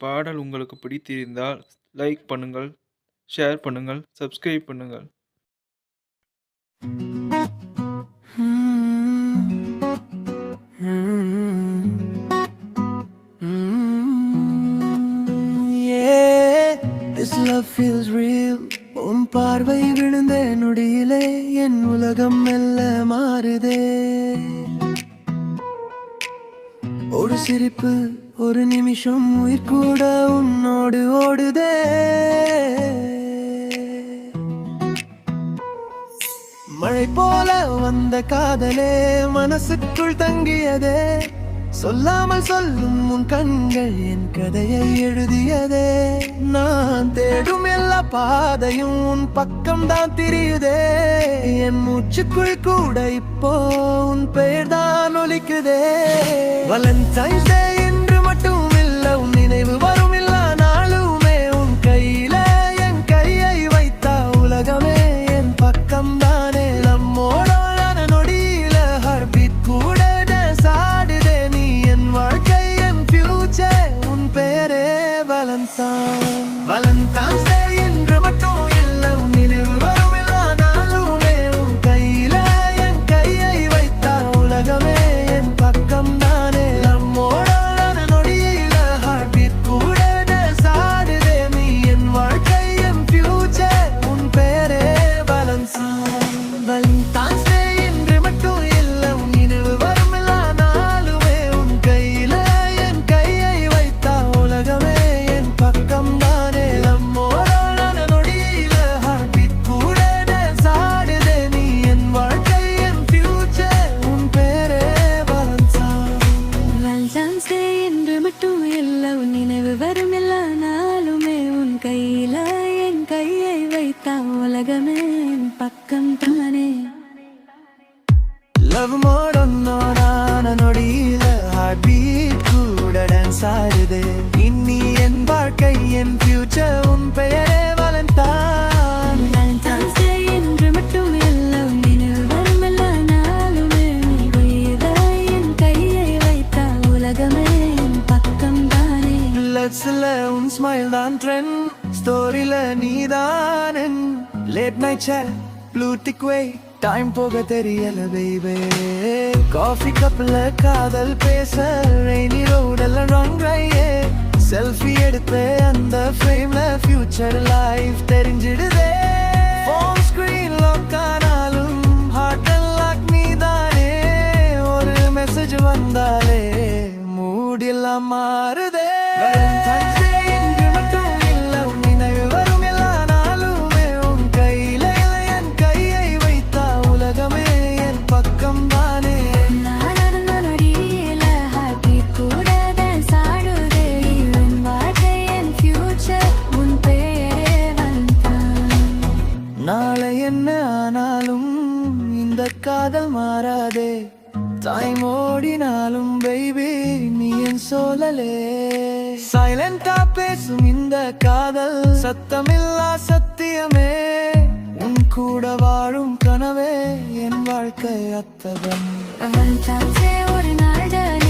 பாடல் உங்களுக்கு பிடித்திருந்தால் லைக் பண்ணுங்கள், ஷேர் பண்ணுங்கள், சப்ஸ்கிரைப் பண்ணுங்கள். This love feels real. உன் பார்வை விழுந்த நொடியிலே என் உலகம் மெல்ல மாறுதே. ஒரு சிரிப்பு, ஒரு நிமிஷம் உயிர் கூட உன்னோடு ஓடுதே. மழை போல வந்த காதலே மனசுக்குள் தங்கியதே. சொல்லாமல் சொல்லும் உன் கண்கள் என் கதையை எழுதியதே. நான் தேடும் எல்லா பாதையும் உன் பக்கம் தான் தெரியுதே. என் மூச்சுக்குள் கூட இப்போ உன் பெயர் தான் ஒலிக்குதே. வேலண்டைன்ஸ் டே என்று மட்டும் இல்ல, உன் நினைவு வரும் இல்லா நாளுமே. உன் கையில என் கையை வைத்தா உலகமே என் பக்கம் தானே. நம்மோட நொடியில ஹார்ட்பீட் கூட சாடுதே. நீ என் வாழ்க்கை, என் ஃபியூச்சர், உன் பேரே வேலண்டைன். வேலண்டைன்ஸ் டே என்று மட்டும் இல்ல, உன் நினைவு வரும் எல்லா நாளுமே. உன் கையில என் கையை வைத்தா உலகமே என் பக்கம் தானே. நம்மோட நொடியில ஹார்ட்பீட் கூட சாடுதே. நீ என் வாழ்க்கை, என் ஃபியூச்சர், உன் பேரே வேலண்டைன். வேலண்டைன்ஸ் டே என்று மட்டும் இல்ல, உன் நினைவு வரும் எல்லா நாளுமே. உன் கையில என் கையை வைத்தா உலகமே என் பக்கம் தானே. நம்மோட நொடியில ஹார்ட்பீட் கூட சாடுதே. நீ என் வாழ்க்கை, என் ஃபியூச்சர், உன் பேரே வேலண்டைன். வேலண்டைன்ஸ் டே என்று மட்டும் இல்ல, உன் நினைவு வரும் எல்லா நாளுமே. உன் கையில என் கையை வைத்தா உலகமே என் பக்கம் தானே. லவ் மோடொன்னோடான நொடியில ஹார்ட்பீட் கூட டான்ஸ் ஆடுதே. இனி என் வாழ்க்கை, என் ஃபியூச்சர், உன் பெயரே வேலண்டைன். வேலண்டைன்ஸ் டே என்று மட்டும் இல்ல, உன் நினைவு வரும் எல்லா நாளுமே. உன் கையில என் கையை வைத்தா உலகமே என் பக்கம் தானே. லட்ஸ்ல உன் ஸ்மைல் தான் ட்ரெண்ட், ஸ்டோரியில நீதான். Late night chat, blue tick வே, டைம் போக தெரியல பேபே. காஃபி கப்ல காதல் பேச, ரெய்னி ரோடெல்லாம் ராங் ட்ரையே. செல்ஃபி எடுத்து அந்த ஃப்ரேம்ல ஃபியூச்சர் லைஃப் தெரிஞ்சிடுதே. ஃபோன் ஸ்கிரீன் லாக் ஆனாலும் ஹார்ட் லாக் நீதானே. ஒரு மெசேஜ் வந்தாலே மூட் எல்லாம் மாறுதே. வேலண்டைன்ஸ் டே என்று மட்டும் இல்ல, உன் நினைவு வரும் எல்லா நாளுமே. உன் கையில என் கையை வைத்தா உலகமே என் பக்கம் தானே. நான் நடந்த நொடியில ஹார்ட்பீட் கூட டான்ஸ் ஆடுதே. என் வாழ்க்கை, என் ஃபியூச்சர், உன் பெயரே வேலண்டைன். நாளை என்ன ஆனாலும் இந்த காதல் மாறாதே. டைம் ஓடினாலும் பேபி நீ என் சோழலே. சைலண்டா பேசும் இந்த காதல் சத்தமில்லா சத்தியமே. உன் கூட வாழும் கனவே என் வாழ்க்கை அத்தகம். வேலண்டைன்ஸ் டே ஒரு நாள் தானே.